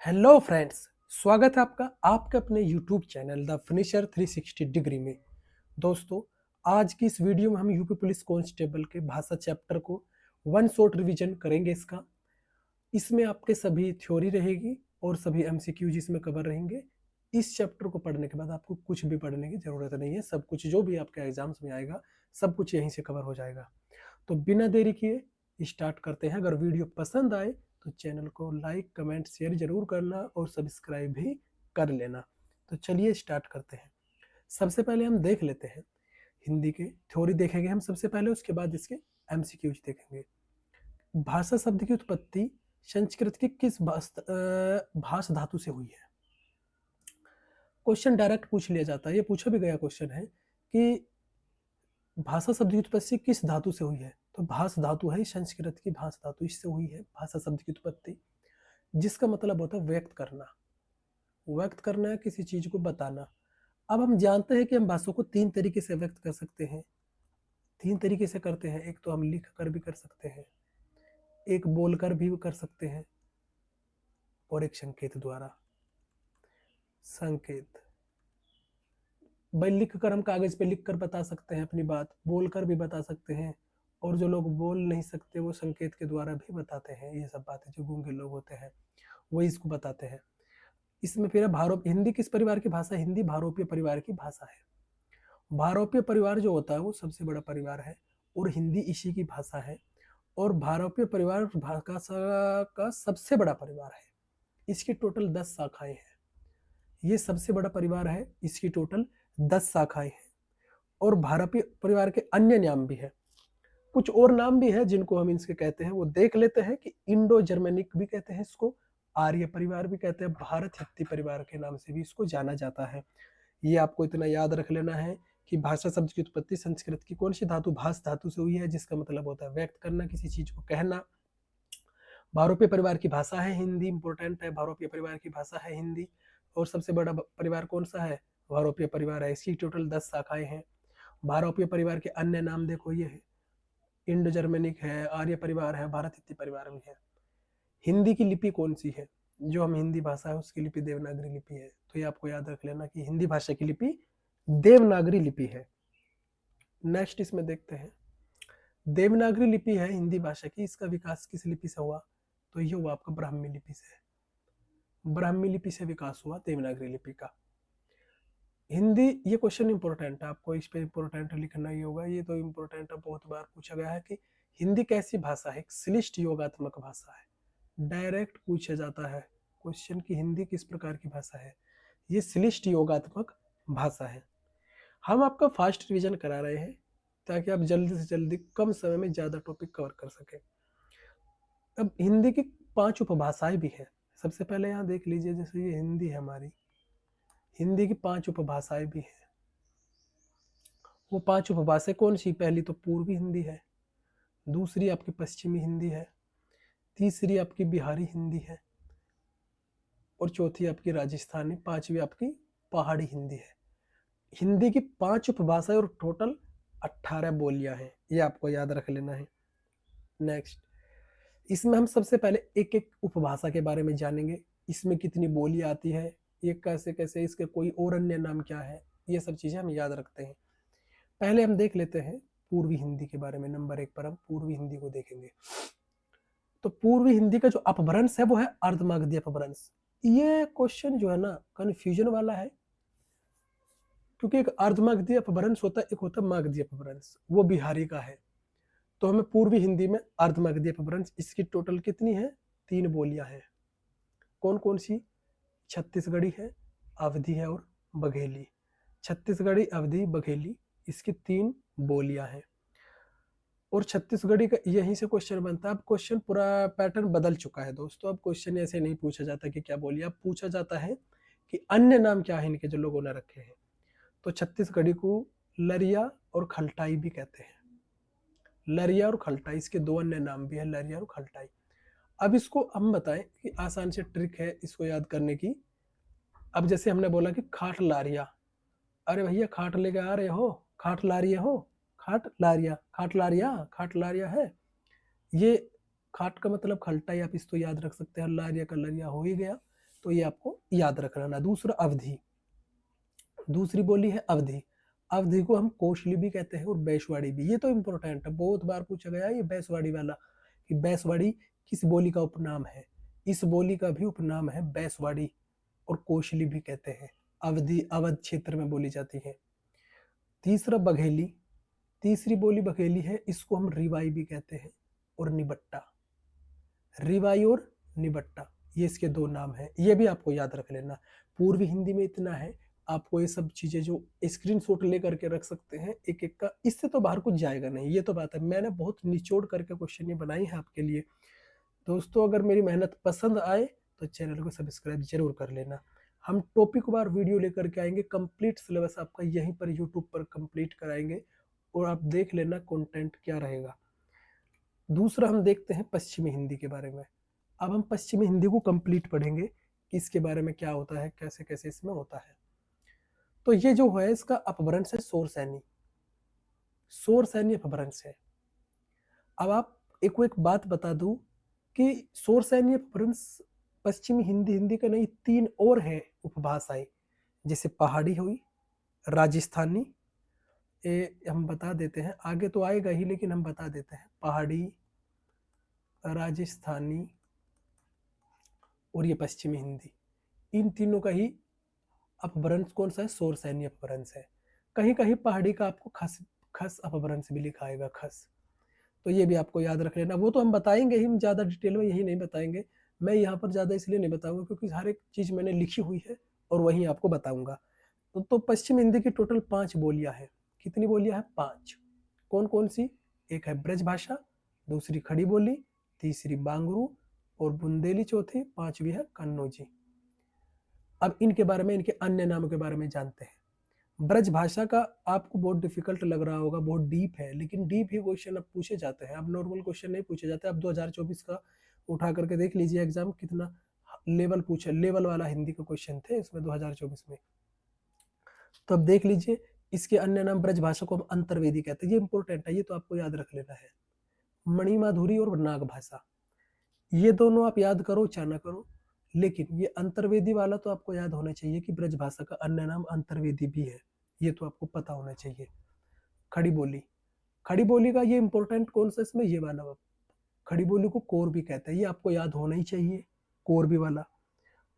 Hello friends, स्वागत है आपका आपके अपने YouTube channel the finisher 360 degree में। दोस्तों, आज की इस वीडियो में हम यूपी पुलिस कांस्टेबल के भाषा चैप्टर को वन शॉट रिवीजन करेंगे। इसमें आपके सभी थ्योरी रहेगी और सभी एमसीक्यूज इसमें कवर रहेंगे। इस चैप्टर को पढ़ने के बाद आपको कुछ भी पढ़ने की ज़रूरत नहीं है। सब कुछ जो भी आपके एग्जाम्स में आएगा सब कुछ यहीं से कवर हो जाएगा। तो बिना देरी किए स्टार्ट करते हैं। अगर वीडियो पसंद आए तो चैनल को लाइक कमेंट शेयर जरूर करना और सब्सक्राइब भी कर लेना। तो चलिए स्टार्ट करते हैं। सबसे पहले हम देख लेते हैं हिंदी के थ्योरी देखेंगे हम सबसे पहले, उसके बाद इसके एमसीक्यूज देखेंगे। भाषा शब्द की उत्पत्ति संस्कृत की किस भाष धातु से हुई है? क्वेश्चन डायरेक्ट पूछ लिया जाता है, ये पूछा भी गया क्वेश्चन है कि भाषा शब्द की उत्पत्ति किस धातु से हुई है। तो भाष धातु है संस्कृत की भाष धातु, इससे हुई है भाषा शब्द की उत्पत्ति, जिसका मतलब होता है व्यक्त करना। व्यक्त करना है किसी चीज को बताना। अब हम जानते हैं कि हम भाषा को तीन तरीके से व्यक्त कर सकते हैं। तीन तरीके से करते हैं, एक तो हम लिख कर भी कर सकते हैं, एक बोलकर भी कर सकते हैं, और एक संकेत द्वारा। संकेत भाई लिख कर हम कागज पे लिख कर बता सकते हैं अपनी बात, बोलकर भी बता सकते हैं, और जो लोग बोल नहीं सकते वो संकेत के द्वारा भी बताते हैं। ये सब बातें जो गूंगे लोग होते हैं वही इसको बताते हैं। इसमें फिर हिंदी किस परिवार की भाषा? हिंदी भारोपीय परिवार की भाषा है। भारोपीय परिवार जो होता है वो सबसे बड़ा परिवार है और हिंदी इसी की भाषा है। और भारोपीय परिवार भाषा का सबसे बड़ा परिवार है। इसकी टोटल 10 शाखाएं हैं। ये सबसे बड़ा परिवार है, इसकी टोटल 10 शाखाएं हैं। और भारतीय परिवार के अन्य नाम भी है, कुछ और नाम भी है जिनको हम इनसे कहते हैं वो देख लेते हैं कि इंडो जर्मेनिक भी कहते हैं इसको, आर्य परिवार भी कहते हैं, भारत हित्ती परिवार के नाम से भी इसको जाना जाता है। ये आपको इतना याद रख लेना है कि भाषा शब्द की उत्पत्ति संस्कृत की कौन सी धातु? भाष धातु से हुई है, जिसका मतलब होता है व्यक्त करना, किसी चीज को कहना। भारोपीय परिवार की भाषा है हिंदी, इंपॉर्टेंट है। भारोपीय परिवार की भाषा है हिंदी। और सबसे बड़ा परिवार कौन सा है? भारोपीय परिवार है। इसकी टोटल 10 शाखाएं हैं। भारोपीय परिवार के अन्य नाम देखो, ये है इंडो जर्मेनिक है, आर्य परिवार है, भारत हित्ती परिवार भी है। हिंदी की लिपि कौन सी है? जो हम हिंदी भाषा है उसकी लिपि देवनागरी लिपि है। तो ये आपको याद रख लेना कि हिंदी भाषा की लिपि देवनागरी लिपि है। नेक्स्ट इसमें देखते हैं, देवनागरी लिपि है हिंदी भाषा की, इसका विकास किस लिपि से हुआ? तो ये हुआ आपका ब्राह्मी लिपि से। ब्राह्मी लिपि से विकास हुआ देवनागरी लिपि का। हिंदी, ये क्वेश्चन इंपॉर्टेंट है, आपको इस पे इंपॉर्टेंट लिखना ही होगा। ये तो इंपॉर्टेंट है, बहुत बार पूछा गया है कि हिंदी कैसी भाषा है? श्लिष्ट योगात्मक भाषा है। डायरेक्ट पूछा जाता है क्वेश्चन की हिंदी किस प्रकार की भाषा है? ये श्लिष्ट योगात्मक भाषा है। हम आपका फास्ट रिवीजन करा रहे हैं ताकि आप जल्दी से जल्दी कम समय में ज्यादा टॉपिक कवर कर सके। अब हिंदी की 5 उपभाषाएं भी है। सबसे पहले यहाँ देख लीजिए, जैसे ये हिंदी है हमारी, हिंदी की 5 उपभाषाएं भी है। वो 5 उपभाषाएं कौन सी? पहली तो पूर्वी हिंदी है, दूसरी आपकी पश्चिमी हिंदी है, तीसरी आपकी बिहारी हिंदी है, और चौथी आपकी राजस्थानी, पांचवी आपकी पहाड़ी हिंदी है। हिंदी की 5 उपभाषाएं और टोटल 18 बोलियां हैं, ये आपको याद रख लेना है। नेक्स्ट, इसमें हम सबसे पहले एक एक उपभाषा के बारे में जानेंगे। इसमें कितनी बोलियां आती है, ये कैसे कैसे, इसके कोई और अन्य नाम क्या है, ये सब चीजें हम याद रखते हैं। पहले हम देख लेते हैं पूर्वी हिंदी के बारे में। नंबर 1 पर हम पूर्वी हिंदी को देखेंगे। तो पूर्वी हिंदी का जो अपभ्रंश है वो है अर्धमागधी अपभ्रंश। ये क्वेश्चन जो है ना कंफ्यूजन वाला है, क्योंकि एक अर्धमागधी अपभ्रंश होता है, एक होता है मागधी अपभ्रंश, वो बिहारी का है। तो हमें पूर्वी हिंदी में अर्धमागधी अपभ्रंश, इसकी टोटल कितनी है? 3 बोलियां हैं। कौन कौन सी? छत्तीसगढ़ी है, अवधी है और बघेली। छत्तीसगढ़ी, अवधी, बघेली, इसकी 3 बोलियां हैं। और छत्तीसगढ़ी का यहीं से क्वेश्चन बनता है। अब क्वेश्चन पूरा पैटर्न बदल चुका है दोस्तों। अब क्वेश्चन ऐसे नहीं पूछा जाता कि क्या बोलिए, अब पूछा जाता है कि अन्य नाम क्या है इनके जो लोगों ने रखे हैं। तो छत्तीसगढ़ी को लरिया और खलटाई भी कहते हैं। लरिया और खलटाई, इसके 2 अन्य नाम भी है, लरिया और खलटाई। अब इसको हम बताएं कि आसान से ट्रिक है इसको याद करने की। अब जैसे हमने बोला कि खाट लारिया, अरे भैया खाट लेके आ रहे हो, खाट लारिया हो, खाट लारिया, खाट लारिया, खाट लारिया है। ये खाट का मतलब खलटाई, आप इसको याद रख सकते हैं। लारिया का लरिया हो ही गया। तो ये आपको याद रखना। दूसरा अवधी, दूसरी बोली है अवधी। अवधी को हम कोशली भी कहते हैं और बैसवाड़ी भी। ये तो इम्पोर्टेंट है, बहुत बार पूछा गया है ये बैसवाड़ी वाला, कि बैसवाड़ी किस बोली का उपनाम है। इस बोली का भी उपनाम है बैसवाड़ी और कोशली भी कहते हैं। अवधी अवध क्षेत्र में बोली जाती है। तीसरा बघेली, तीसरी बोली बघेली है, इसको हम रिवाई भी कहते हैं और निबट्टा। रिवाई और निबट्टा, ये इसके दो नाम हैं, ये भी आपको याद रख लेना। पूर्वी हिंदी में इतना है, आपको ये सब चीजें जो स्क्रीनशॉट लेकर के रख सकते हैं एक एक का, इससे तो बाहर कुछ जाएगा नहीं, ये तो बात है। मैंने बहुत निचोड़ करके क्वेश्चन ये बनाई है आपके लिए। दोस्तों अगर मेरी मेहनत पसंद आए तो चैनल को सब्सक्राइब जरूर कर लेना। हम टॉपिक वार वीडियो लेकर के आएंगे, कंप्लीट सिलेबस आपका यहीं पर यूट्यूब पर कंप्लीट कराएंगे और आप देख लेना कंटेंट क्या रहेगा। दूसरा हम देखते हैं पश्चिमी हिंदी के बारे में। अब हम पश्चिमी हिंदी को कंप्लीट पढ़ेंगे कि इसके बारे में क्या होता है, कैसे कैसे इसमें होता है। तो ये जो है इसका अपभ्रंश है शोर सैनी, शोर सैनी अपभ्रंश है। अब आप एक बात बता दूं कि शोर सैनी अपभ्रंश पश्चिमी हिंदी, हिंदी का नहीं, तीन और है उपभाषाएं, जैसे पहाड़ी हुई, राजस्थानी, ये हम बता देते हैं, आगे तो आएगा ही लेकिन हम बता देते हैं, पहाड़ी, राजस्थानी और ये पश्चिमी हिंदी, इन तीनों का ही अपभ्रंश कौन सा है, शोर सैनी अपभ्रंश है। कहीं कहीं पहाड़ी का आपको खस खस अपभ्रंश भी लिखा आएगा, खस, तो ये भी आपको याद रख लेना। वो तो हम बताएंगे ही, हम ज़्यादा डिटेल में यही नहीं बताएंगे, मैं यहाँ पर ज़्यादा इसलिए नहीं बताऊंगा क्योंकि हर एक चीज़ मैंने लिखी हुई है और वही आपको बताऊंगा। तो पश्चिम हिंदी की टोटल 5 बोलियां हैं। कितनी बोलियां हैं, 5। कौन कौन सी, एक है ब्रज भाषा, दूसरी खड़ी बोली, तीसरी बांगरू और बुंदेली चौथी, पांचवी है कन्नौजी। अब इनके बारे में, इनके अन्य नामों के बारे में जानते हैं। ब्रज भाषा का आपको बहुत डिफिकल्ट लग रहा होगा, बहुत डीप है, लेकिन डीप ही क्वेश्चन अब पूछे जाते हैं, अब नॉर्मल क्वेश्चन नहीं पूछे जाते। अब 2024 का उठा करके देख लीजिए एग्जाम, कितना लेवल पूछे, लेवल वाला हिंदी के क्वेश्चन थे इसमें 2024 में। तो अब देख लीजिए, इसके अन्य नाम ब्रज भाषा को हम अंतर्वेदी कहते हैं, ये इंपॉर्टेंट है, ये तो आपको याद रख लेना है। मणिमाधुरी और नाग भाषा, ये दोनों आप याद करो चाहे ना करो, लेकिन ये अंतर्वेदी वाला तो आपको याद होना चाहिए कि ब्रज भाषा का अन्य नाम अंतर्वेदी भी है, ये तो आपको पता होना चाहिए। खड़ी बोली, खड़ी बोली का ये इंपॉर्टेंट कौन सा इसमें, ये वाला, खड़ी बोली को कोरबी कहते हैं, ये आपको याद होना ही चाहिए, कोरबी वाला।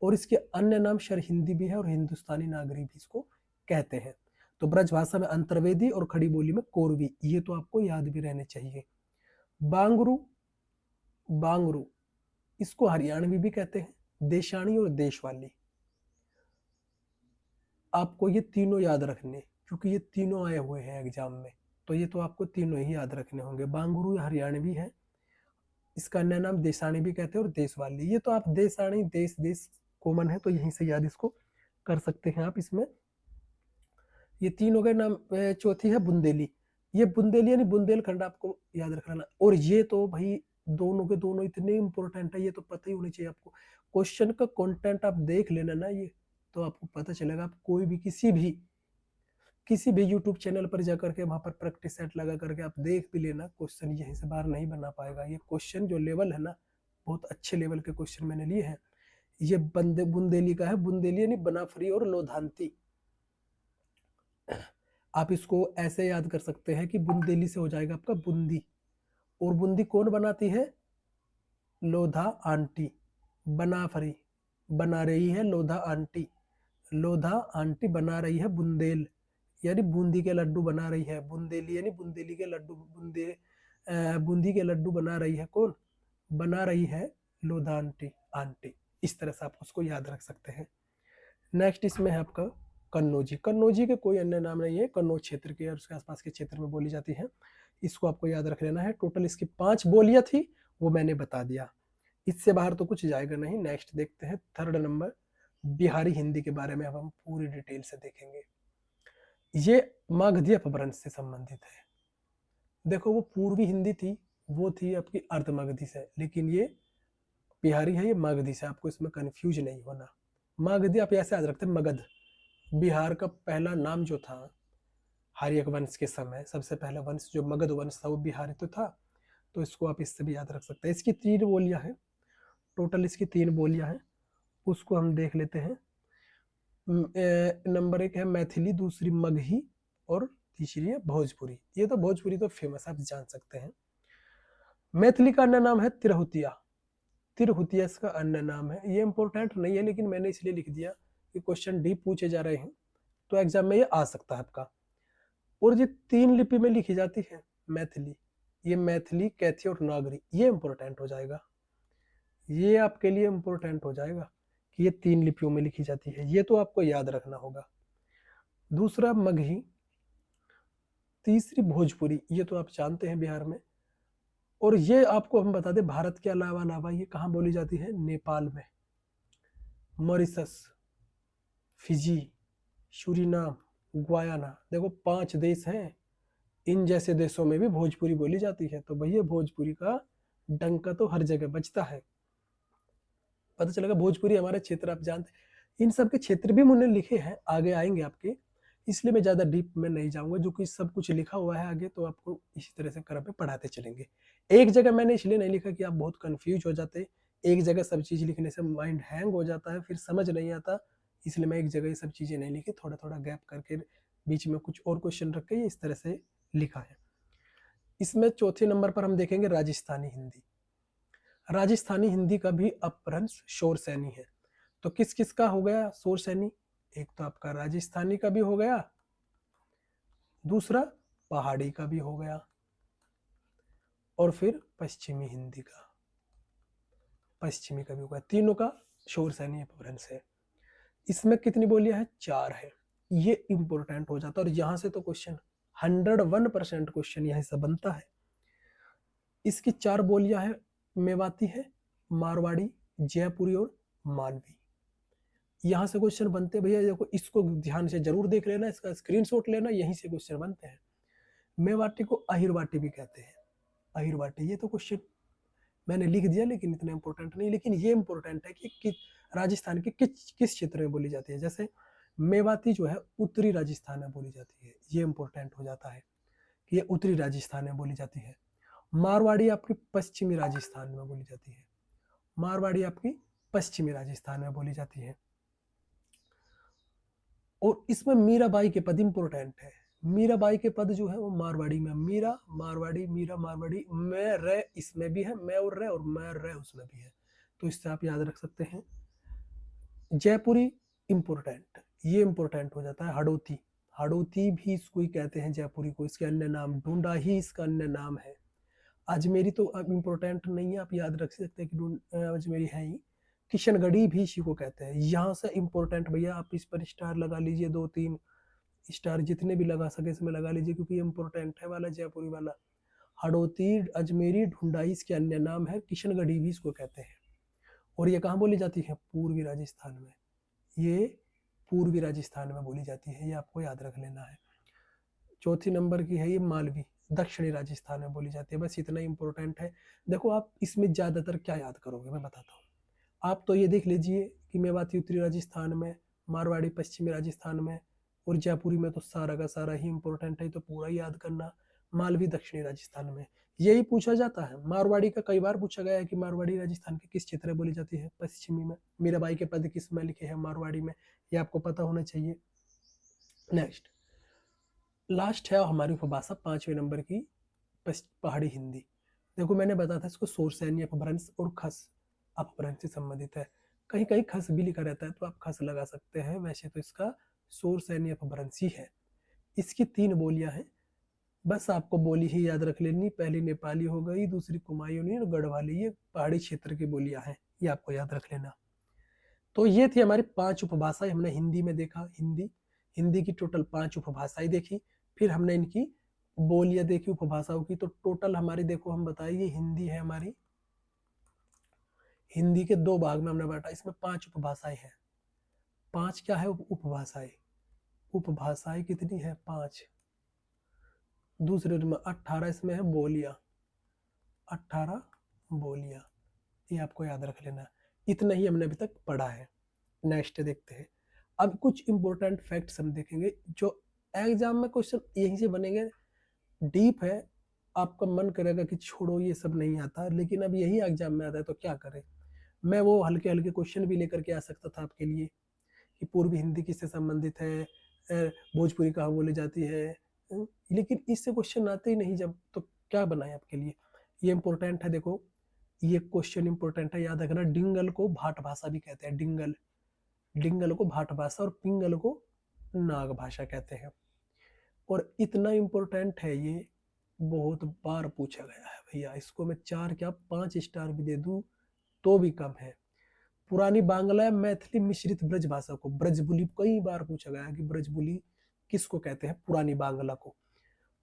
और इसके अन्य नाम शर हिंदी भी है और हिंदुस्तानी नागरी भी इसको कहते हैं। तो ब्रज भाषा में अंतर्वेदी और खड़ी बोली में कोरवी, ये तो आपको याद भी रहने चाहिए। बांगरू, बांगरू इसको हरियाणवी भी कहते हैं, देशानी और देशवाली। आपको ये तीनों याद रखने, क्योंकि ये तीनों आए हुए हैं एग्जाम में, तो ये तो आपको तीनों ही याद रखने होंगे। बांगरू हरियाणवी है, इसका अन्य नाम देशानी भी कहते हैं और देशवाली, ये तो आप देशानी, देश देश कॉमन है तो यहीं से याद इसको कर सकते हैं आप। इसमें ये तीनों के नाम। चौथी है बुंदेली, ये बुंदेली यानी बुंदेलखंड आपको याद रखना। और ये तो भाई दोनों के दोनों इतने इंपॉर्टेंट है, ये तो पता ही होना चाहिए आपको। क्वेश्चन का कंटेंट आप देख लेना ना, ये तो आपको पता चलेगा। आप कोई भी किसी भी यूट्यूब चैनल पर जाकर के वहां पर प्रैक्टिस सेट लगा करके आप देख भी लेना, क्वेश्चन यहीं से बाहर नहीं बना पाएगा। ये क्वेश्चन जो लेवल है ना, बहुत अच्छे लेवल के क्वेश्चन मैंने लिए हैं। ये बुंदेली का है, बुंदेली यानी बनाफरी और लोधांती। आप इसको ऐसे याद कर सकते हैं कि बुंदेली से हो जाएगा आपका बूंदी, और बूंदी कौन बनाती है, लोधा आंटी। बनाफरी बना रही है लोधा आंटी, लोधा आंटी बना रही है बुंदेल, यानी बूंदी के लड्डू बना रही है। बुंदेली यानी बुंदेली के लड्डू, बूंदी के लड्डू बना रही है कौन, बना रही है लोधा आंटी, आंटी। इस तरह से आप उसको याद रख सकते हैं। नेक्स्ट इसमें है आपका कन्नौजी। कन्नौजी के कोई अन्य नाम नहीं है, कन्नौज क्षेत्र के और उसके आसपास के क्षेत्र में बोली जाती है, इसको आपको याद रख लेना है। टोटल इसकी 5 बोलियां थी, वो मैंने बता दिया, इससे बाहर तो कुछ जाएगा नहीं। नेक्स्ट देखते हैं थर्ड नंबर, बिहारी हिंदी के बारे में अब हम पूरी डिटेल से देखेंगे। ये मागधी अपभ्रंश से संबंधित है। देखो वो पूर्वी हिंदी थी, वो थी आपकी अर्धमागधी से, लेकिन ये बिहारी है, ये मागधी से, आपको इसमें कंफ्यूज नहीं होना। मागधी आप ऐसे याद रखते हैं, मगध। बिहार का पहला नाम जो था आर्यक वंश के समय, सबसे पहला वंश जो मगध वंश था वो बिहारी तो था, तो इसको आप इससे भी याद रख सकते हैं। इसकी 3 बोलियां हैं, टोटल इसकी 3 बोलियां हैं। उसको हम देख लेते हैं। नंबर 1 है मैथिली, दूसरी मगही और तीसरी है भोजपुरी। ये तो भोजपुरी तो फेमस आप जान सकते हैं। मैथिली का अन्य नाम है तिरहुतिया। तिरहुतिया इसका अन्य नाम है। ये इंपॉर्टेंट नहीं है लेकिन मैंने इसलिए लिख दिया कि क्वेश्चन डीप पूछे जा रहे हैं तो एग्जाम में ये आ सकता है आपका। और ये 3 लिपि में लिखी जाती है मैथिली। ये मैथिली, कैथी और नागरी, ये इंपॉर्टेंट हो जाएगा। ये आपके लिए इंपॉर्टेंट हो जाएगा कि ये 3 लिपियों में लिखी जाती है, ये तो आपको याद रखना होगा। दूसरा मगही, तीसरी भोजपुरी, ये तो आप जानते हैं बिहार में। और ये आपको हम बता दें भारत के अलावा ये कहाँ बोली जाती है? नेपाल में, मॉरिशस, फिजी, सूरीनाम, गुयाना। देखो 5 देश हैं, इन जैसे देशों में भी भोजपुरी बोली जाती है। तो भैया भोजपुरी का डंका तो हर जगह बजता है। पता चलेगा भोजपुरी हमारे क्षेत्र आप जानते। इन सब के क्षेत्र भी मैंने लिखे हैं, आगे आएंगे आपके, इसलिए मैं ज़्यादा डीप में नहीं जाऊंगा, जो कि सब कुछ लिखा हुआ है आगे, तो आपको इसी तरह से क्रम में पढ़ाते चलेंगे। एक जगह मैंने इसलिए नहीं लिखा कि आप बहुत कंफ्यूज हो जाते, एक जगह सब चीज़ लिखने से माइंड हैंग हो जाता है, फिर समझ नहीं आता, इसलिए मैं एक जगह ये सब चीज़ें नहीं लिखी, थोड़ा थोड़ा गैप करके बीच में कुछ और क्वेश्चन रख के इस तरह से लिखा है। इसमें चौथे नंबर पर हम देखेंगे राजस्थानी हिंदी। राजस्थानी हिंदी का भी अपभ्रंश शोर सैनी है। तो किस किस का हो गया शोर सैनी? एक तो आपका राजस्थानी का भी हो गया, दूसरा पहाड़ी का भी हो गया, और फिर पश्चिमी हिंदी का, पश्चिमी का भी हो गया। तीनों का शोर सैनी अपभ्रंश है। इसमें कितनी बोलियां हैं? 4 है। ये इंपॉर्टेंट हो जाता है और यहां से तो क्वेश्चन 101% क्वेश्चन यहीं से बनता है। इसकी 4 बोलियां हैं, मेवाती है, मारवाड़ी, जयपुरी और मालवी। यहाँ से क्वेश्चन बनते हैं भैया, देखो इसको ध्यान से जरूर देख लेना, इसका स्क्रीनशॉट लेना, यहीं से क्वेश्चन बनते हैं। मेवाटी को अहिरवाटी भी कहते हैं, अहिरवाटी। ये तो क्वेश्चन मैंने लिख दिया लेकिन इतना इंपॉर्टेंट नहीं, लेकिन ये इंपॉर्टेंट है कि राजस्थान के किस क्षेत्र में बोली जाती है। जैसे मेवाती जो है उत्तरी राजस्थान में बोली जाती है, ये इंपॉर्टेंट हो जाता है कि ये उत्तरी राजस्थान में बोली जाती है। मारवाड़ी आपकी पश्चिमी राजस्थान में बोली जाती है, मारवाड़ी आपकी पश्चिमी राजस्थान में बोली जाती है। और इसमें मीराबाई के पद इंपॉर्टेंट है। मीराबाई के पद जो है वो मारवाड़ी में, मीरा मारवाड़ी, मीरा मारवाड़ी, मैं रे इसमें भी है, मैं और मैं रे उसमें भी है, तो इससे आप याद रख सकते हैं। जयपुरी इंपॉर्टेंट, ये इंपॉर्टेंट हो जाता है। हड़ौती, हड़ौती भी इसको ही कहते हैं जयपुरी को, इसके अन्य नाम ढूंढा ही इसका अन्य नाम है। अजमेरी तो अब इंपॉर्टेंट नहीं है, आप याद रख सकते हैं कि अजमेरी है ही। किशनगढ़ी भी इसी को कहते हैं। यहाँ से इंपॉर्टेंट भैया आप इस पर स्टार लगा लीजिए, 2-3 स्टार जितने भी लगा सके इसमें लगा लीजिए, क्योंकि ये इंपॉर्टेंट है वाला जयपुरी वाला। हड़ौती, अजमेरी, ढूंढाई इसके अन्य नाम है, किशनगढ़ी भी इसको कहते हैं। और ये कहाँ बोली जाती है? पूर्वी राजस्थान में, ये पूर्वी राजस्थान में बोली जाती है, ये आपको याद रख लेना है। चौथी नंबर की है ये मालवी, दक्षिणी राजस्थान में बोली जाती है। बस इतना इंपॉर्टेंट है। देखो आप इसमें ज़्यादातर क्या याद करोगे मैं बताता हूँ। आप तो ये देख लीजिए कि मेवाती उत्तरी राजस्थान में, मारवाड़ी पश्चिमी राजस्थान में, और जयपुरी में तो सारा का सारा ही इंपॉर्टेंट है, तो पूरा याद करना। मालवी दक्षिणी राजस्थान में यही पूछा जाता है। मारवाड़ी का कई बार पूछा गया है कि मारवाड़ी राजस्थान के किस क्षेत्र में बोली जाती है? पश्चिमी में। मीराबाई के पद किस में लिखे हैं? मारवाड़ी में। ये आपको पता होना चाहिए। नेक्स्ट, लास्ट है हमारी उपभाषा 5वें नंबर की, पहाड़ी हिंदी। देखो मैंने बताया था इसको शोर सैनी अपभ्रंश और खस अपभ्रंश से संबंधित है। कहीं कहीं खस भी लिखा रहता है तो आप खस लगा सकते हैं, वैसे तो इसका शोर सैनी अपभ्रंश ही है। इसकी 3 बोलियां हैं, बस आपको बोली ही याद रख लेनी। पहली नेपाली हो गई, दूसरी कुमायूनी और गढ़वाली, ये पहाड़ी क्षेत्र की बोलियां हैं, ये आपको याद रख लेना। तो ये थी हमारी 5 उपभाषाएं, हमने हिंदी में देखा। हिंदी की टोटल 5 उपभाषाएं देखी, फिर हमने इनकी बोलियां देखी उपभाषाओं की। तो टोटल हमारी देखो हम बताइए, हिंदी है हमारी, हिंदी के 2 भाग में हमने बांटा, इसमें 5 उपभाषाएं हैं। 5 क्या है? उपभाषाएं। उपभाषाएं कितनी है? 5। दूसरे में 18 इसमें है बोलियां, 18 बोलियां, ये आपको याद रख लेना। इतना ही हमने अभी तक पढ़ा है। नेक्स्ट देखते हैं, अब कुछ इंपॉर्टेंट फैक्ट्स हम देखेंगे जो एग्जाम में क्वेश्चन यहीं से बनेंगे। डीप है, आपका मन करेगा कि छोड़ो ये सब नहीं आता, लेकिन अब यही एग्जाम में आता है तो क्या करें। मैं वो हल्के-हल्के क्वेश्चन भी लेकर के आ सकता था आपके लिए कि पूर्वी हिंदी किससे संबंधित है, भोजपुरी कहाँ बोली जाती है, लेकिन इससे क्वेश्चन आते ही नहीं जब, तो क्या बनाएँ आपके लिए? ये इम्पोर्टेंट है देखो, ये क्वेश्चन इम्पोर्टेंट है, याद रखना। डिंगल को भाट भाषा भी कहते हैं, डिंगल। डिंगल को भाट भाषा और पिंगल को नाग भाषा कहते हैं। और इतना इम्पोर्टेंट है ये, बहुत बार पूछा गया है भैया, इसको मैं 4 क्या 5 स्टार भी दे दूँ तो भी कम है। पुरानी बांग्ला या मैथिली मिश्रित ब्रज भाषा को ब्रजबुली कई बार पूछा गया है कि ब्रजबुली किसको कहते हैं? पुरानी बांग्ला को।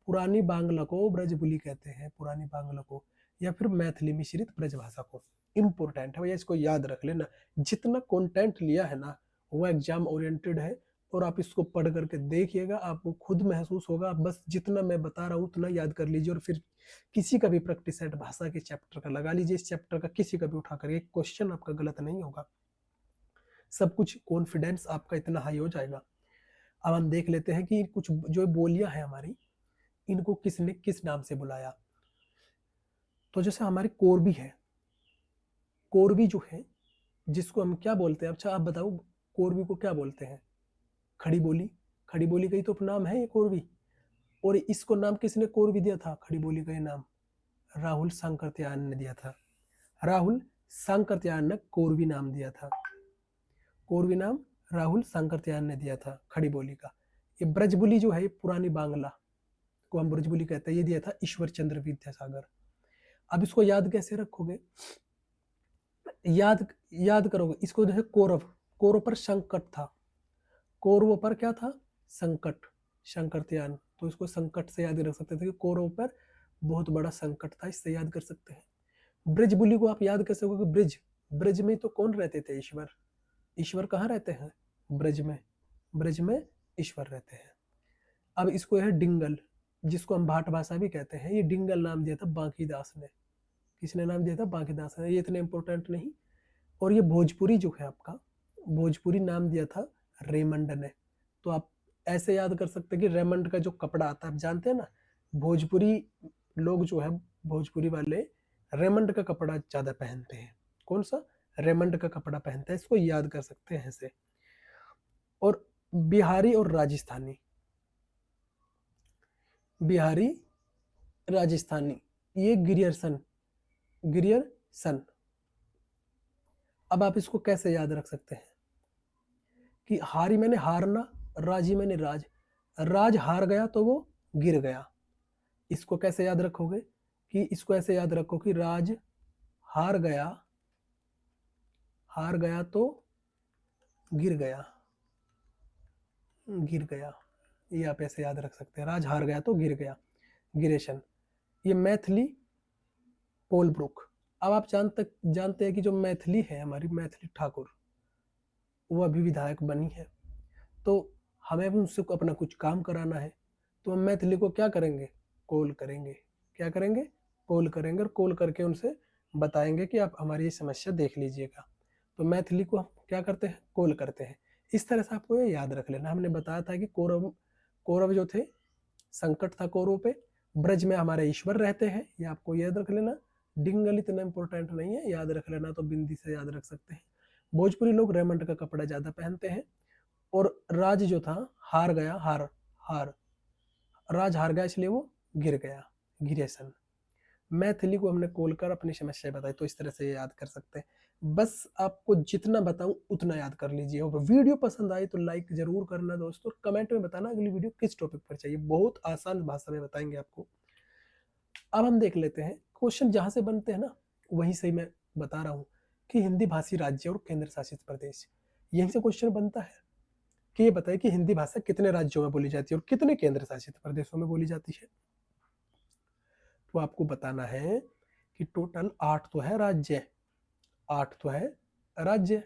पुरानी बांग्ला को ब्रजबुली कहते हैं, पुरानी बांग्ला को, या फिर मैथिली मिश्रित ब्रज भाषा को। इम्पोर्टेंट है भैया, इसको याद रख लेना। जितना कंटेंट लिया है ना वो एग्जाम ओरिएंटेड है, और आप इसको पढ़ करके देखिएगा, आपको खुद महसूस होगा। आप बस जितना मैं बता रहा हूँ उतना याद कर लीजिए, और फिर किसी का भी प्रैक्टिस सेट भाषा के चैप्टर का लगा लीजिए। इस चैप्टर का किसी का भी उठा कर, एक क्वेश्चन आपका गलत नहीं होगा, सब कुछ कॉन्फिडेंस आपका इतना हाई हो जाएगा। अब हम देख लेते हैं कि कुछ जो बोलियां हैं हमारी, इनको किसने किस नाम से बुलाया। तो जैसे हमारी कोरबी है, कोरबी जो है जिसको हम क्या बोलते हैं? अच्छा आप बताओ, कोरबी को क्या बोलते हैं? खड़ी बोली। खड़ी बोली का ही तो उपनाम है ये कोरबी। और इसको नाम किसने कोरबी दिया था? खड़ी बोली का ये नाम राहुल सांकृत्यायन ने दिया था। राहुल सांकृत्यायन ने कोरबी नाम दिया था। कोरबी नाम राहुल सांकृत्यायन ने दिया था खड़ी बोली का। ये ब्रजबुली जो है, ये पुरानी बांग्ला को हम ब्रजबुली कहते हैं, ये दिया था ईश्वर चंद्र विद्यासागर। अब इसको याद कैसे रखोगे? याद याद करोगे इसको, जो है कौरव, कौरव पर संकट था, कौरव पर क्या था? संकट, संकटयान। तो इसको संकट से याद रख सकते थे कि कौरव पर बहुत बड़ा संकट था, इससे याद कर सकते हैं। ब्रजबुली को आप याद कर सकोगे, ब्रज, ब्रज में तो कौन रहते थे? ईश्वर। ईश्वर कहाँ रहते हैं? ब्रज में। ब्रज में ईश्वर रहते हैं। अब इसको है डिंगल, जिसको हम भाट भाषा भी कहते हैं, ये डिंगल नाम दिया था बांकीदास ने। किसने नाम दिया था? बांकीदास ने। ये इतने इंपॉर्टेंट नहीं। और ये भोजपुरी जो है आपका, भोजपुरी नाम दिया था रेमंड ने। तो आप ऐसे याद कर सकते हैं कि रेमंड का जो कपड़ा आता है, आप जानते हैं ना, भोजपुरी लोग जो है, भोजपुरी वाले रेमंड का कपड़ा ज्यादा पहनते हैं। कौन सा? रेमंड का कपड़ा पहनता है, इसको याद कर सकते हैं ऐसे। और बिहारी और राजस्थानी, बिहारी राजस्थानी, ये गिरियर्सन, गिरियर्सन। अब आप इसको कैसे याद रख सकते हैं कि हारी मैंने हारना, राजी मैंने राज, राज हार गया तो वो गिर गया। इसको कैसे याद रखोगे? कि इसको ऐसे याद रखो कि राज हार गया, हार गया तो गिर गया, गिर गया। ये आप ऐसे याद रख सकते हैं, राज हार गया तो गिर गया, गिरेशन। ये मैथिली कोलब्रुक। अब आप जानते हैं कि जो मैथिली है हमारी, मैथिली ठाकुर, वो अभी विधायक बनी है। तो हमें भी उनसे अपना कुछ काम कराना है, तो हम मैथिली को क्या करेंगे? कॉल करेंगे। क्या करेंगे? कॉल करेंगे, और कॉल करके उनसे बताएंगे कि आप हमारी ये समस्या देख लीजिएगा। तो मैथिली को हम क्या करते हैं? कॉल करते हैं। इस तरह से आपको ये याद रख लेना। हमने बताया था कि कौरव, कौरव जो थे, संकट था कौरव पे, ब्रज में हमारे ईश्वर रहते हैं, ये आपको याद रख लेना। डिंगल इतना इंपॉर्टेंट नहीं है, याद रख लेना तो बिंदी से याद रख सकते हैं। भोजपुरी लोग रेमंड का कपड़ा ज्यादा पहनते हैं। और राज जो था, हार गया, हार, हार, राज हार गया इसलिए वो गिर गया, गिरेशन। मैथिली को हमने कॉल कर अपनी समस्या बताई, तो इस तरह से याद कर सकते हैं। बस आपको जितना बताऊं उतना याद कर लीजिए। और वीडियो पसंद आई तो लाइक जरूर करना दोस्तों, और कमेंट में बताना अगली वीडियो किस टॉपिक पर चाहिए, बहुत आसान भाषा में बताएंगे आपको। अब हम देख लेते हैं क्वेश्चन जहां से बनते हैं ना, वहीं से मैं बता रहा हूँ कि हिंदी भाषी राज्य और केंद्र शासित प्रदेश, यहीं से क्वेश्चन बनता है कि ये बताए कि हिंदी भाषा कितने राज्यों में बोली जाती है और कितने केंद्र शासित प्रदेशों में बोली जाती है। तो आपको बताना है कि टोटल 8 तो है राज्य, 8 तो है राज्य,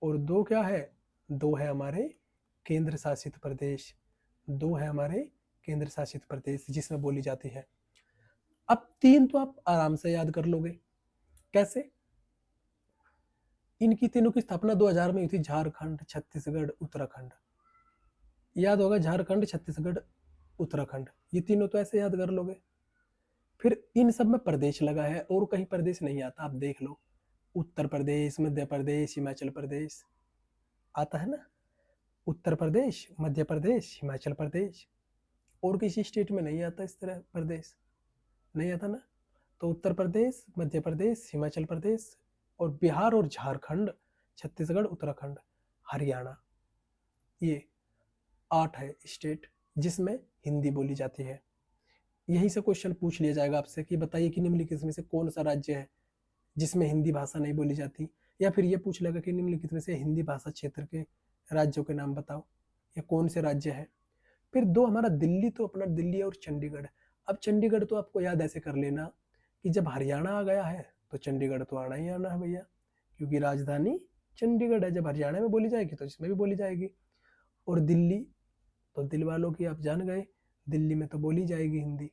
और 2 क्या है? 2 है हमारे केंद्र शासित प्रदेश, 2 है हमारे केंद्र शासित प्रदेश जिसमें बोली जाती है। अब 3 तो आप आराम से याद कर लोगे। कैसे? इनकी तीनों की स्थापना 2000 में हुई थी, झारखंड, छत्तीसगढ़, उत्तराखंड। याद होगा, झारखंड, छत्तीसगढ़, उत्तराखंड, ये तीनों तो ऐसे याद कर लोगे। फिर इन सब में प्रदेश लगा है, और कहीं प्रदेश नहीं आता, आप देख लो। उत्तर प्रदेश, मध्य प्रदेश, हिमाचल प्रदेश आता है ना। उत्तर प्रदेश, मध्य प्रदेश, हिमाचल प्रदेश। और किसी स्टेट में नहीं आता इस तरह प्रदेश, नहीं आता ना। तो उत्तर प्रदेश, मध्य प्रदेश, हिमाचल प्रदेश और बिहार और झारखंड, छत्तीसगढ़, उत्तराखंड, हरियाणा, ये 8 है स्टेट जिसमें हिंदी बोली जाती है। यहीं से क्वेश्चन पूछ लिया जाएगा आपसे कि बताइए कि निम्नलिखित में से कौन सा राज्य है जिसमें हिंदी भाषा नहीं बोली जाती, या फिर ये पूछ लेगा कि निम्नलिखित में से हिंदी भाषा क्षेत्र के राज्यों के नाम बताओ, या कौन से राज्य है। फिर दो हमारा दिल्ली, तो अपना दिल्ली और चंडीगढ़। अब चंडीगढ़ तो आपको याद ऐसे कर लेना कि जब हरियाणा आ गया है तो चंडीगढ़ तो आना ही आना है भैया, क्योंकि राजधानी चंडीगढ़ है। जब हरियाणा में बोली जाएगी तो इसमें भी बोली जाएगी। और दिल्ली, तो दिल वालों की आप जान गए, दिल्ली में तो बोली जाएगी हिंदी।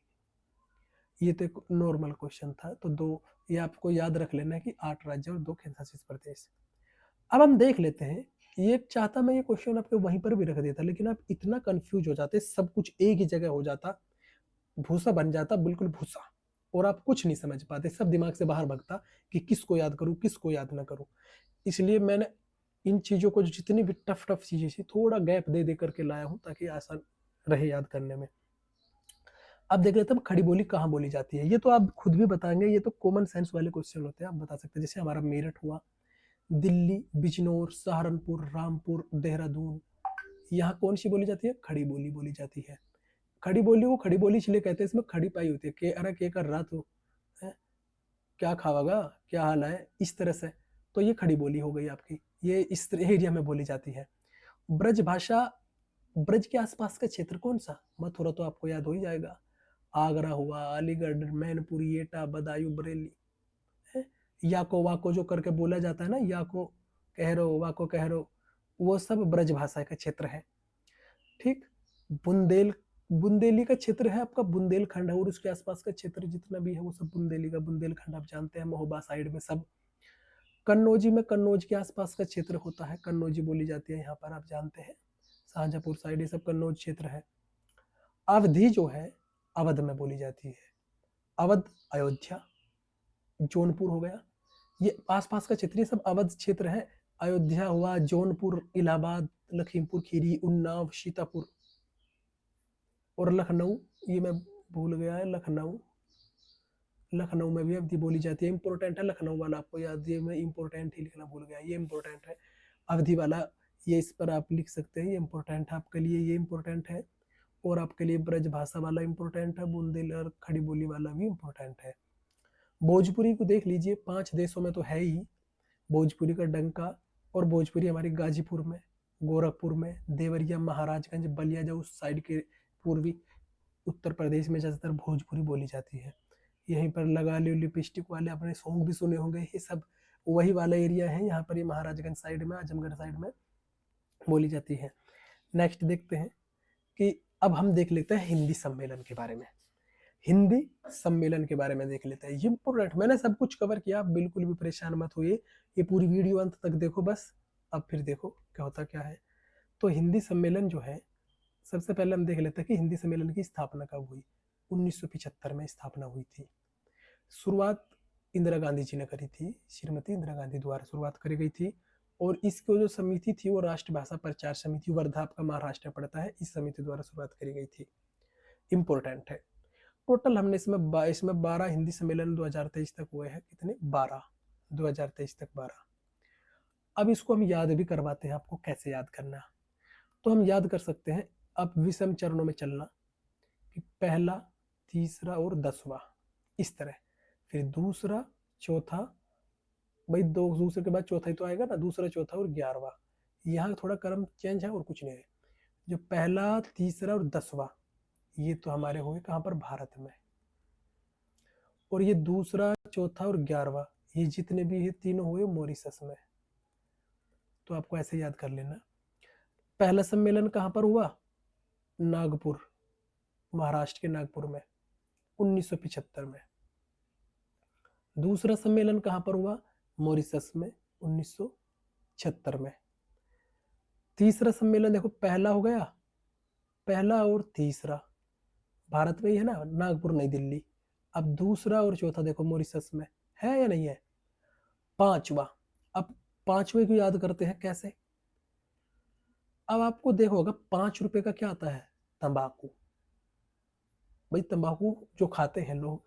ये तो एक नॉर्मल क्वेश्चन था। तो दो ये आपको याद रख लेना है कि 8 राज्य और 2 केंद्र शासित प्रदेश। अब हम देख लेते हैं, ये चाहता मैं ये क्वेश्चन आपके वहीं पर भी रख देता, लेकिन आप इतना कंफ्यूज हो जाते, सब कुछ एक ही जगह हो जाता, भूसा बन जाता, बिल्कुल भूसा, और आप कुछ नहीं समझ पाते, सब दिमाग से बाहर भगता कि किसको याद करूं किसको याद ना करूं। इसलिए मैंने इन चीजों को, जितनी भी टफ टफ चीजें थी, थोड़ा गैप दे दे करके लाया हूं ताकि आसान रहे याद करने में। अब देख लेते हैं खड़ी बोली कहाँ बोली जाती है। ये तो आप खुद भी बताएंगे, ये तो कॉमन सेंस वाले क्वेश्चन होते हैं, आप बता सकते हैं। जैसे हमारा मेरठ हुआ, दिल्ली, बिजनौर, सहारनपुर, रामपुर, देहरादून, यहाँ कौन सी बोली जाती है, खड़ी बोली बोली जाती है। खड़ी बोली को खड़ी बोली इसलिए कहते हैं, इसमें खड़ी पाई होती है, के अरे के कर रहा तू, क्या खावागा, क्या हाल है, इस तरह से। तो ये खड़ी बोली हो गई आपकी, ये इस एरिया में बोली जाती है। ब्रज भाषा, ब्रज के आसपास का क्षेत्र कौन सा, मथुरा तो आपको याद हो ही जाएगा, आगरा हुआ, अलीगढ़, मैनपुरी, एटा, बदायूं, बरेली, याको वाको जो करके बोला जाता है ना, याको कह रो वाको कह रो, वो सब ब्रज भाषा का क्षेत्र है। ठीक। बुंदेल, बुंदेली का क्षेत्र है आपका बुंदेलखंड है, और उसके आसपास का क्षेत्र जितना भी है वो सब बुंदेली का, बुंदेलखंड आप जानते हैं, महोबा साइड में सब। कन्नौजी में, कन्नौज के आसपास का क्षेत्र होता है, कन्नौजी बोली जाती है यहाँ पर, आप जानते हैं, शाहजहांपुर साइड ये सब कन्नौज क्षेत्र है। अवधि जो है अवध में बोली जाती है, अवध, अयोध्या, जौनपुर हो गया, ये आसपास का क्षेत्र, ये सब अवध क्षेत्र है। अयोध्या हुआ, जौनपुर, इलाहाबाद, लखीमपुर खीरी, उन्नाव, सीतापुर और लखनऊ, ये मैं भूल गया है, लखनऊ, लखनऊ में भी अवधि बोली जाती है। इंपॉर्टेंट है लखनऊ वाला, आपको याद, ये मैं इंपॉर्टेंट ही लिखना भूल गया, ये इंपॉर्टेंट है अवधि वाला, ये इस पर आप लिख सकते हैं, ये इंपॉर्टेंट है आपके लिए, ये इंपॉर्टेंट है। और आपके लिए ब्रज भाषा वाला इंपॉर्टेंट है, बुंदेल और खड़ी बोली वाला भी इंपॉर्टेंट है। भोजपुरी को देख लीजिए, 5 देशों में तो है ही भोजपुरी का डंका, और भोजपुरी हमारी गाजीपुर में, गोरखपुर में, देवरिया, महाराजगंज, बलिया, जो उस साइड के पूर्वी उत्तर प्रदेश में ज़्यादातर भोजपुरी बोली जाती है। यहीं पर लगा लो लिपस्टिक वाले अपने सॉन्ग भी सुने होंगे, ये सब वही वाला एरिया है, यहाँ पर ये महाराजगंज साइड में, आजमगढ़ साइड में बोली जाती है। नेक्स्ट देखते हैं कि अब हम देख लेते हैं हिंदी सम्मेलन के बारे में, हिंदी सम्मेलन के बारे में देख लेते हैं। इंपोर्टेंट, मैंने सब कुछ कवर किया, आप बिल्कुल भी परेशान मत होइए, ये पूरी वीडियो अंत तक देखो बस। अब फिर देखो क्या होता क्या है। तो हिंदी सम्मेलन जो है, सबसे पहले हम देख लेते हैं कि हिंदी सम्मेलन की स्थापना कब हुई। 1975 में स्थापना हुई थी। शुरुआत इंदिरा गांधी जी ने करी थी, श्रीमती इंदिरा गांधी द्वारा शुरुआत करी गई थी। और इसकी जो समिति थी वो राष्ट्रभाषा प्रचार समिति, वर्धा आपका महाराष्ट्र पड़ता है, इस समिति द्वारा शुरुआत करी गई थी। इंपॉर्टेंट है। टोटल हमने इसमें 12 हिंदी सम्मेलन 2023 तक हुए हैं, कितने, 12, 2023 तक 12। अब इसको हम याद भी करवाते हैं आपको, कैसे याद करना। तो हम याद कर सकते हैं, अब विषम चरणों में चलना, कि पहला, तीसरा और 10वां, इस तरह। फिर दूसरा, चौथा, भाई दो दूसरे के बाद चौथा ही तो आएगा ना, दूसरा, चौथा और 11वां। यहाँ थोड़ा क्रम चेंज है और कुछ नहीं है। जो पहला, तीसरा और 10वां, ये तो हमारे हुए कहाँ पर, भारत में। और ये दूसरा, चौथा और 11वां, ये जितने भी ये तीनों हुए मॉरिशस में। तो आपको ऐसे याद कर लेना। पहला सम्मेलन कहाँ पर हुआ, नागपुर, महाराष्ट्र के नागपुर में, 1975 में। दूसरा सम्मेलन कहाँ पर हुआ, मॉरिशस में, 1976 में। तीसरा सम्मेलन देखो, पहला हो गया, पहला और तीसरा भारत में ही है ना, नागपुर, नई दिल्ली। अब दूसरा और चौथा देखो मॉरिशस में है या नहीं है। पांचवा, अब पांचवे को याद करते हैं कैसे। अब आपको देखो होगा 5 रुपए का क्या आता है, तंबाकू। भाई तंबाकू जो खाते हैं लोग,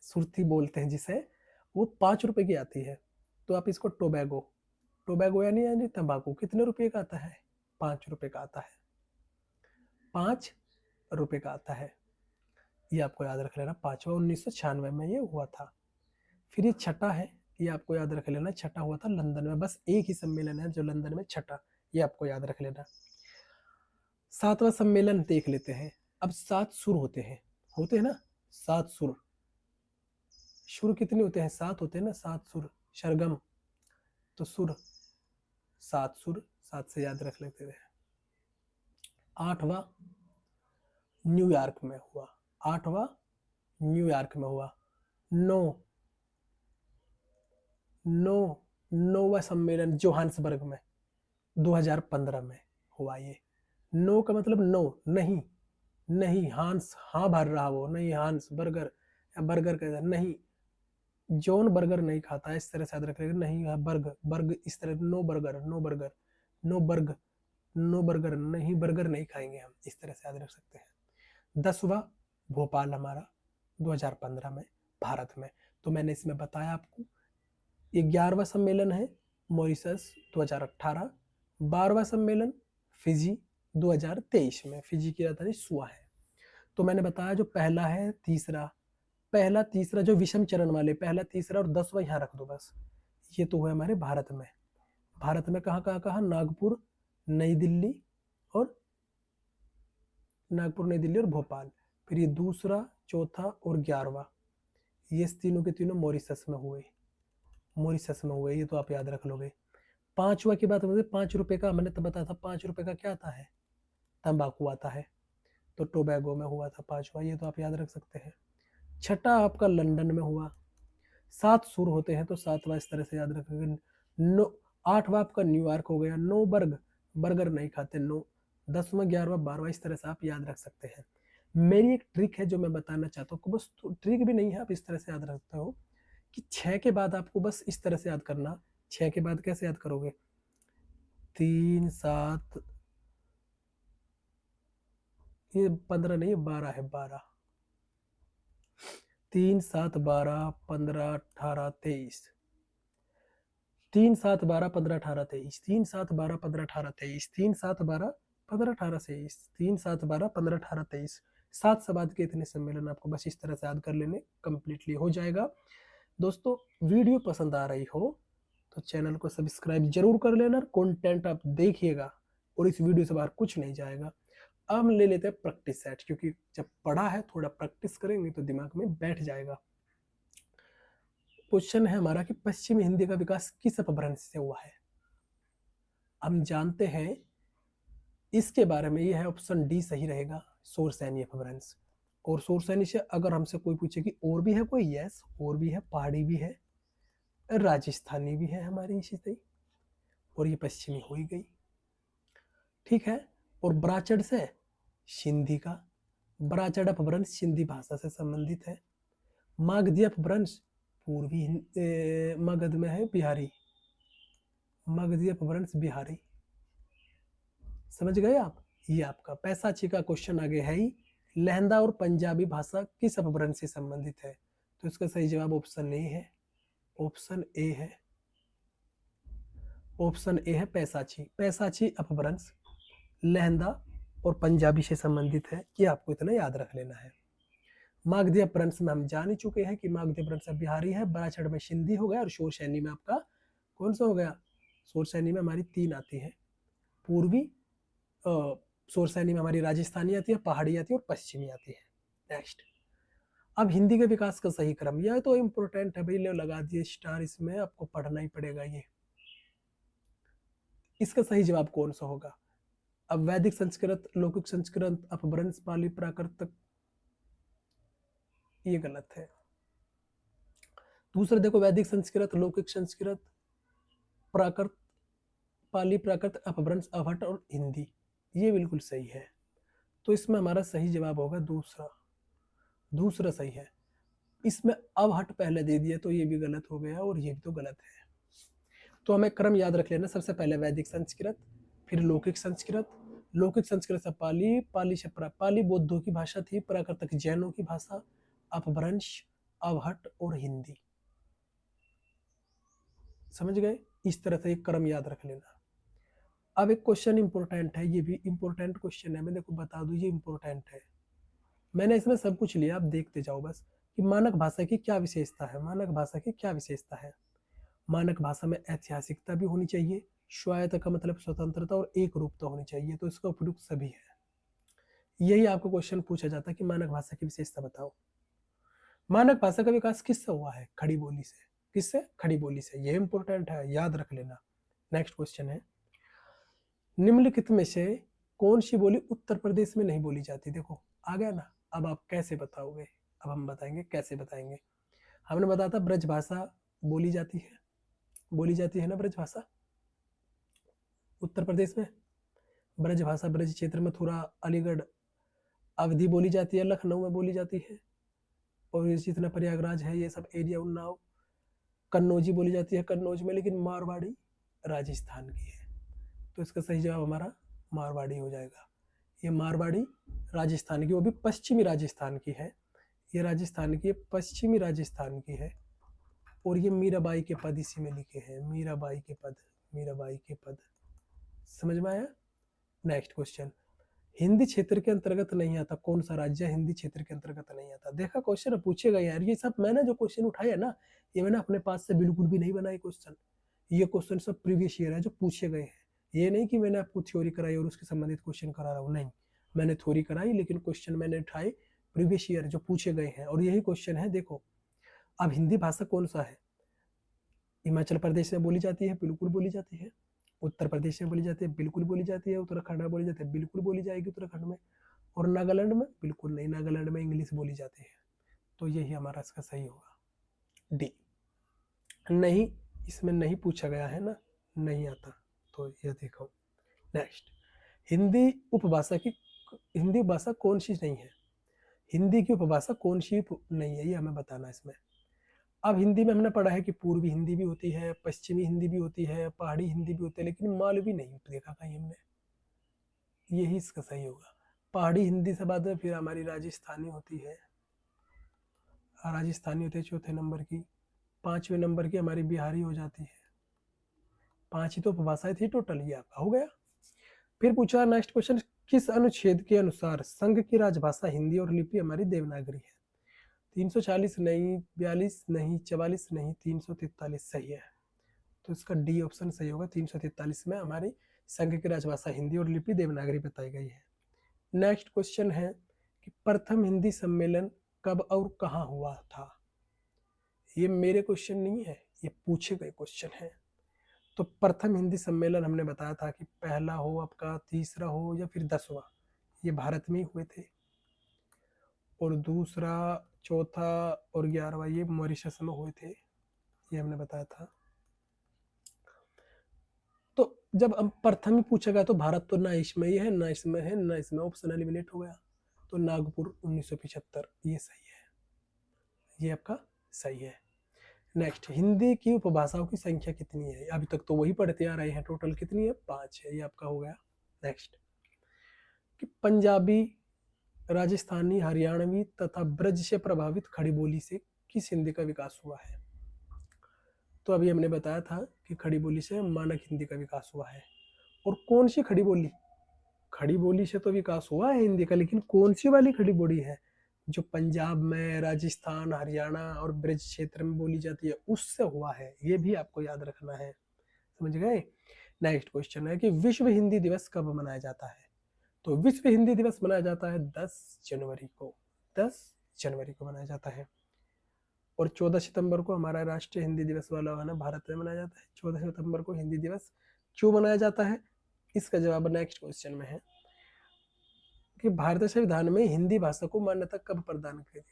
सुर्ती बोलते हैं जिसे, वो 5 रुपए की आती है। तो आप इसको टोबैगो, टोबैगो यानी तंबाकू कितने रुपए का आता है, 5 रुपए का आता है, 5 रुपए का आता है। ये आपको याद रख लेना, पांचवा 1996 में ये हुआ था। फिर ये छठा है, ये आपको याद रख लेना, छठा हुआ था लंदन में, बस एक ही सम्मेलन है जो लंदन में छठा, ये आपको याद रख लेना। सातवां सम्मेलन देख लेते हैं। अब 7 सुर होते हैं ना, 7 सुर। सुर कितने होते हैं, 7 होते हैं ना, 7 सुर सरगम, तो सुर 7 सुर, 7 से याद रख लेते हैं। आठवां न्यूयॉर्क में हुआ, आठवां न्यूयॉर्क में हुआ। नौवां सम्मेलन जोहान्सबर्ग में 2015 में हुआ। ये नो का मतलब नो, नहीं, नहीं हांस हाँ भर रहा वो, नहीं हांस बर्गर, या बर्गर कहता नहीं, जॉन बर्गर नहीं खाता है, इस तरह से याद रख लेगा, नहीं है बर्ग, बर्ग इस तरह, no burger, no burger, no बर्ग, नो बर्गर, नहीं बर्गर नहीं खाएंगे हम, इस तरह से याद रख सकते हैं। 10वां भोपाल हमारा 2015 में भारत में। तो मैंने इसमें बताया आपको। 11वां सम्मेलन है मॉरिशस 2018, 12वां सम्मेलन फिजी 2023 में, फिजी की राजधानी सुआ है। तो मैंने बताया जो पहला है, तीसरा, पहला तीसरा जो विषम चरण वाले, पहला तीसरा और 10वां यहाँ रख दो बस। ये तो हुए हमारे भारत में। भारत में कहाँ कहाँ कहाँ, नागपुर, नई दिल्ली और भोपाल। फिर ये दूसरा, चौथा और 11वां, ये तीनों के तीनों मॉरिशस में हुए, मॉरिशस में हुए, ये तो आप याद रख लोगे। पांचवा की बात करें, 5 रुपए का मैंने तो बताया था, 5 रुपए का क्या आता है, तंबाकू आता है, तो टोबैगो में हुआ था पांचवा, ये तो आप याद रख सकते हैं। छठा आपका लंदन में हुआ। 7 सुर होते हैं तो 7वां इस तरह से याद रखेंगे। नो, 8वां आपका न्यूयॉर्क हो गया, नो बर्ग, बर्गर नहीं खाते, नो। 10वां, 11वां, 12वां इस तरह से आप याद रख सकते हैं। मेरी एक ट्रिक है जो मैं बताना चाहता हूँ, बस ट्रिक भी नहीं है, आप इस तरह से याद रखते हो कि 6 के बाद आपको बस इस तरह से याद करना। 6 के बाद कैसे याद करोगे, 3 7, ये 15 नहीं, 12 है, 12, 3 7 12 15 18 23, 3 7 12 15 18 23, 3 7 12 15 18 23, 3 7 12 15 18 23, 3 7 12 15 18 23। 7 से बाद के इतने सम्मेलन आपको बस इस तरह से याद कर लेने, कंप्लीटली हो जाएगा। दोस्तों वीडियो पसंद आ रही हो तो चैनल को सब्सक्राइब जरूर कर लेना, कंटेंट आप देखिएगा और इस वीडियो से बाहर कुछ नहीं जाएगा। अब हम ले लेते हैं प्रैक्टिस सेट, क्योंकि जब पढ़ा है थोड़ा प्रैक्टिस करेंगे तो दिमाग में बैठ जाएगा। क्वेश्चन है हमारा कि पश्चिमी हिंदी का विकास किस अपभ्रंश से हुआ है। हम जानते हैं इसके बारे में, यह है ऑप्शन डी सही रहेगा, शोरसैनी अपभ्रंश। और शोरसैनी से अगर हमसे कोई पूछे कि और भी है कोई, यस और भी है, पहाड़ी भी है, राजस्थानी भी है हमारी इसी से, और ये पश्चिमी हो ही गई, ठीक है। और ब्राचड़ से सिंधी का, ब्राचड़ अपभ्रंश सिंधी भाषा से संबंधित है। मागधी अपभ्रंश पूर्वी मगध में है, बिहारी, मगधी अपभ्रंश बिहारी, समझ गए आप। ये आपका पैसाची का क्वेश्चन आगे है ही, लहंदा और पंजाबी भाषा किस अपभ्रंश से संबंधित है, तो इसका सही जवाब ऑप्शन ए है, ऑप्शन ए है, ऑप्शन ए है पैसाची। पैसाची अपभ्रंश लहंदा और पंजाबी से संबंधित है, ये आपको इतना याद रख लेना है। मागधी अपभ्रंश में हम जान ही चुके हैं कि मागधी अपभ्रंश बिहारी है, ब्राचड़ में सिंधी हो गया, और शोरसैनी में आपका कौन सा हो गया, शोरसैनी में हमारी 3 आती है, पूर्वी, शोरसैनी में हमारी राजस्थानी आती है, पहाड़ी आती है और पश्चिमी आती है। नेक्स्ट, अब हिंदी के विकास का सही क्रम, यह तो इंपॉर्टेंट है भाई, ले लगा दिए स्टार, इसमें आपको पढ़ना ही पड़ेगा ये। इसका सही जवाब कौन सा होगा। अब वैदिक संस्कृत, लौकिक संस्कृत, अपभ्रंश, पाली प्राकृत, ये गलत है। दूसरा देखो, वैदिक संस्कृत, लौकिक संस्कृत, प्राकृत, पाली प्राकृत, अपभ्रंश, अवहट और हिंदी, ये बिल्कुल सही है। तो इसमें हमारा सही जवाब होगा दूसरा, दूसरा सही है। इसमें अवहट पहले दे दिया तो ये भी गलत हो गया, और ये भी तो गलत है। तो हमें क्रम याद रख लेना, सबसे पहले वैदिक संस्कृत, फिर लौकिक संस्कृत, लौकिक संस्कृत से पाली, पाली से पाली बौद्धों की भाषा थी, प्राकृतिक जैनों की भाषा, अपभ्रंश, अवहट और हिंदी। समझ गए? इस तरह से एक क्रम याद रख लेना। अब एक क्वेश्चन इंपॉर्टेंट है, ये भी इंपॉर्टेंट क्वेश्चन है, मैं देखो बता दूं ये इंपॉर्टेंट है। मैंने इसमें सब कुछ लिया, आप देखते जाओ बस कि मानक भाषा की क्या विशेषता है। मानक भाषा की क्या विशेषता है? मानक भाषा में ऐतिहासिकता भी होनी चाहिए, स्वायत्त का मतलब स्वतंत्रता और एक रूपता होनी चाहिए, तो इसका उपयुक्त सभी है। यही आपको क्वेश्चन पूछा जाता है कि मानक भाषा की विशेषता बताओ। मानक भाषा का विकास किससे हुआ है? खड़ी बोली से। किससे? खड़ी बोली से। यह इंपॉर्टेंट है, याद रख लेना। नेक्स्ट क्वेश्चन है, निम्नलिखित में से कौन सी बोली उत्तर प्रदेश में नहीं बोली जाती? देखो आ गया ना। अब आप कैसे बताओगे? अब हम बताएंगे कैसे बताएंगे। हमने बताया था ब्रज भाषा बोली जाती है, बोली जाती है ना ब्रज भाषा उत्तर प्रदेश में। ब्रज भाषा ब्रज क्षेत्र में थोड़ा अलीगढ़ अवधि बोली जाती है, लखनऊ में बोली जाती है, और ये जितना प्रयागराज है ये सब एरिया, उन्नाव, कन्नौजी बोली जाती है कन्नौज में, लेकिन मारवाड़ी राजस्थान की है। तो इसका सही जवाब हमारा मारवाड़ी हो जाएगा। ये मारवाड़ी राजस्थान की, वो भी पश्चिमी राजस्थान की है। ये राजस्थान की, पश्चिमी राजस्थान की है। और ये मीराबाई के पद इसी में लिखे हैं, मीराबाई के पद, मीराबाई के पद। समझ में आया? नेक्स्ट क्वेश्चन, हिंदी क्षेत्र के अंतर्गत नहीं आता कौन सा राज्य हिंदी क्षेत्र के अंतर्गत नहीं आता? देखा क्वेश्चन पूछेगा यार, ये सब मैंने जो क्वेश्चन उठाया ना, ये मैंने अपने पास से बिल्कुल भी नहीं बनाए क्वेश्चन। ये क्वेश्चन सब प्रीवियस ईयर है जो पूछे गए हैं। ये नहीं कि मैंने आपको थ्योरी कराई और उसके संबंधित क्वेश्चन करा रहा हूँ, नहीं। मैंने थ्योरी कराई लेकिन क्वेश्चन मैंने उठाए प्रीवियस ईयर जो पूछे गए हैं, और यही क्वेश्चन है। देखो अब हिंदी भाषा कौन सा है? हिमाचल प्रदेश में बोली जाती है, बिल्कुल बोली जाती है। उत्तर प्रदेश में बोली जाती है, बिल्कुल बोली जाती है। उत्तराखंड में बोली जाती है, बिल्कुल बोली जाएगी उत्तराखंड में। और नागालैंड में बिल्कुल नहीं, नागालैंड में इंग्लिश बोली जाती है। तो यही हमारा इसका सही होगा, डी। नहीं, इसमें नहीं पूछा गया है ना, नहीं आता, तो ये देखो। नेक्स्ट, हिंदी उपभाषा की, हिंदी भाषा कौन सी नहीं है? हिंदी की उपभाषा कौन सी नहीं है, ये हमें बताना इसमें। अब हिंदी में हमने पढ़ा है कि पूर्वी हिंदी भी होती है, पश्चिमी हिंदी भी होती है, पहाड़ी हिंदी भी होती है, लेकिन मालवी नहीं देखा कहीं हमने। यही इसका सही होगा। पहाड़ी हिंदी से बाद में फिर हमारी राजस्थानी होती है, राजस्थानी होती है चौथे नंबर की। पांचवें नंबर की हमारी बिहारी हो जाती है। 5 ही तो उपभाषाएं थी टोटल, ये आपका हो गया। फिर पूछा नेक्स्ट क्वेश्चन, किस अनुच्छेद के अनुसार संघ की राजभाषा हिंदी और लिपि हमारी देवनागरी है? 340 नहीं, 42 नहीं, 44 नहीं, 343 सही है। तो इसका डी ऑप्शन सही होगा। 343 में हमारी संघ की राजभाषा हिंदी और लिपि देवनागरी बताई गई है। नेक्स्ट क्वेश्चन है कि प्रथम हिंदी सम्मेलन कब और कहाँ हुआ था? ये मेरे क्वेश्चन नहीं है, ये पूछे गए क्वेश्चन है। तो प्रथम हिंदी सम्मेलन हमने बताया था कि पहला हो आपका, तीसरा हो या फिर 10वां, ये भारत में ही हुए थे। और दूसरा, चौथा और 11वां ये मॉरिशस में हुए थे, ये हमने बताया था। तो जब अब प्रथम ही पूछा गया तो भारत तो ना इसमें ही है, ना इसमें है, ना इसमें, ऑप्शन एलिमिनेट हो गया। तो नागपुर 1975 ये सही है, ये आपका सही है। नेक्स्ट, हिंदी की उपभाषाओं की संख्या कितनी है? अभी तक तो वही पढ़ते आ रहे हैं, टोटल कितनी है? 5 है, ये आपका हो गया। नेक्स्ट, कि पंजाबी, राजस्थानी, हरियाणवी तथा ब्रज से प्रभावित खड़ी बोली से किस हिंदी का विकास हुआ है? तो अभी हमने बताया था कि खड़ी बोली से मानक हिंदी का विकास हुआ है। और कौन सी खड़ी बोली? खड़ी बोली से तो विकास हुआ है हिंदी का, लेकिन कौन सी वाली खड़ी बोली है? जो पंजाब में, राजस्थान, हरियाणा और ब्रज क्षेत्र में बोली जाती है, उससे हुआ है। ये भी आपको याद रखना है, समझ गए? नेक्स्ट क्वेश्चन है कि विश्व हिंदी दिवस कब मनाया जाता है? तो विश्व हिंदी दिवस मनाया जाता है 10 जनवरी को। 10 जनवरी को मनाया जाता है। और 14 सितंबर को हमारा राष्ट्रीय हिंदी दिवस वाला है ना, भारत में मनाया जाता है। 14 सितंबर को हिंदी दिवस क्यों मनाया जाता है? इसका जवाब नेक्स्ट क्वेश्चन में है कि भारतीय संविधान में हिंदी भाषा को मान्यता कब प्रदान की गई?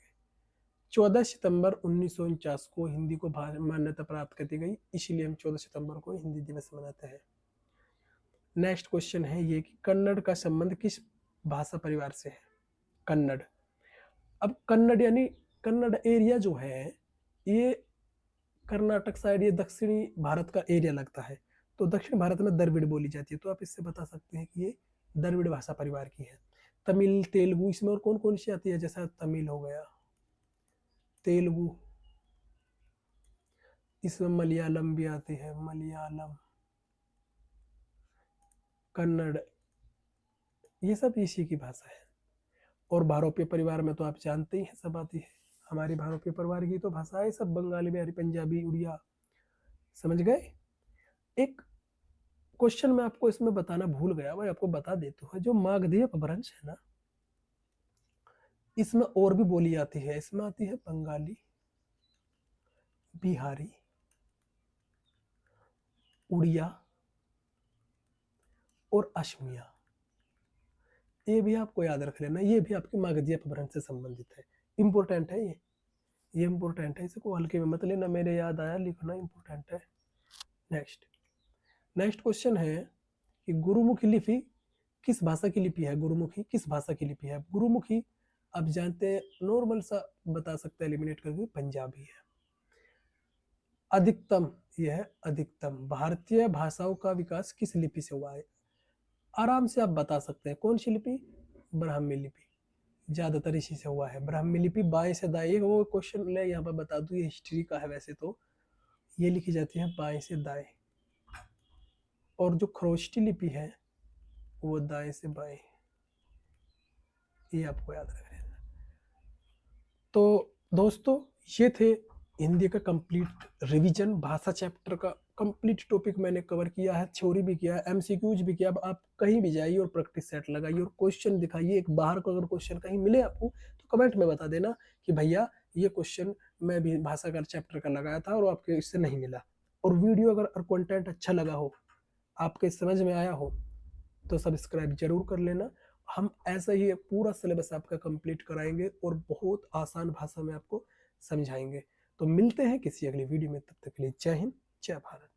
14 सितंबर 1949 को हिंदी को मान्यता प्राप्त कर दी गई, इसीलिए हम 14 सितंबर को हिंदी दिवस मनाते हैं। नेक्स्ट क्वेश्चन है ये कि कन्नड़ का संबंध किस भाषा परिवार से है? कन्नड़, अब कन्नड़ यानी कन्नड़ एरिया जो है, ये कर्नाटक साइड ये दक्षिणी भारत का एरिया लगता है, तो दक्षिण भारत में द्रविड़ बोली जाती है, तो आप इससे बता सकते हैं कि ये द्रविड़ भाषा परिवार की है। तमिल, तेलुगु, इसमें और कौन कौन सी आती है, जैसा तमिल हो गया, तेलुगु, इसमें मलयालम भी आती है, मलयालम, कन्नड़, ये सब इसी की भाषा है। और भारोपीय परिवार में तो आप जानते ही हैं सब आती है, हमारी भारोपीय परिवार की तो भाषा है सब, बंगाली, बिहारी, पंजाबी, उड़िया, समझ गए। एक क्वेश्चन मैं आपको इसमें बताना भूल गया, मैं आपको बता देता हूँ, जो मागधी अपभ्रंश है ना, इसमें और भी बोली आती है, इसमें आती है बंगाली, बिहारी, उड़िया और असमिया। ये भी आपको याद रख लेना, ये भी आपके मागधी अपभ्रंश से संबंधित है, इंपॉर्टेंट है ये इंपॉर्टेंट है, इसको हल्के में मत लेना, मेरे याद आया, लिखना इंपॉर्टेंट है। नेक्स्ट क्वेश्चन है कि गुरुमुखी लिपि किस भाषा की लिपि है, गुरुमुखी किस भाषा की लिपि है। गुरुमुखी आप जानते हैं, नॉर्मल सा बता सकते हैं एलिमिनेट करके, पंजाबी है। अधिकतम, यह है अधिकतम, भारतीय भाषाओं का विकास किस लिपि से हुआ है, आराम से आप बता सकते हैं, कौन सी लिपि, ब्राह्मी लिपि, ज्यादातर इसी से हुआ है, ब्राह्मी लिपि बाएं से दाएं, वो क्वेश्चन मैं यहाँ पर बता दूं, ये हिस्ट्री का है वैसे तो, ये लिखी जाती है बाएं से दाएं, और जो खरोष्टी लिपि है वो दाएं से बाएं, ये आपको याद रखना है। तो दोस्तों ये थे हिंदी का कंप्लीट रिवीजन, भाषा चैप्टर का कंप्लीट टॉपिक मैंने कवर किया है, थ्योरी भी किया है, एमसीक्यूज भी किया। अब आप कहीं भी जाइए और प्रैक्टिस सेट लगाइए और क्वेश्चन दिखाइए, एक बाहर का अगर क्वेश्चन कहीं मिले आपको तो कमेंट में बता देना कि भैया ये क्वेश्चन मैं भी भाषा का चैप्टर का लगाया था और आपके इससे नहीं मिला। और वीडियो अगर कंटेंट अच्छा लगा हो, आपके समझ में आया हो, तो सब्सक्राइब जरूर कर लेना। हम ऐसा ही पूरा सिलेबस आपका कंप्लीट कराएंगे और बहुत आसान भाषा में आपको समझाएंगे। तो मिलते हैं किसी अगली वीडियो में, तब तक के लिए जय हिंद, जय भारत।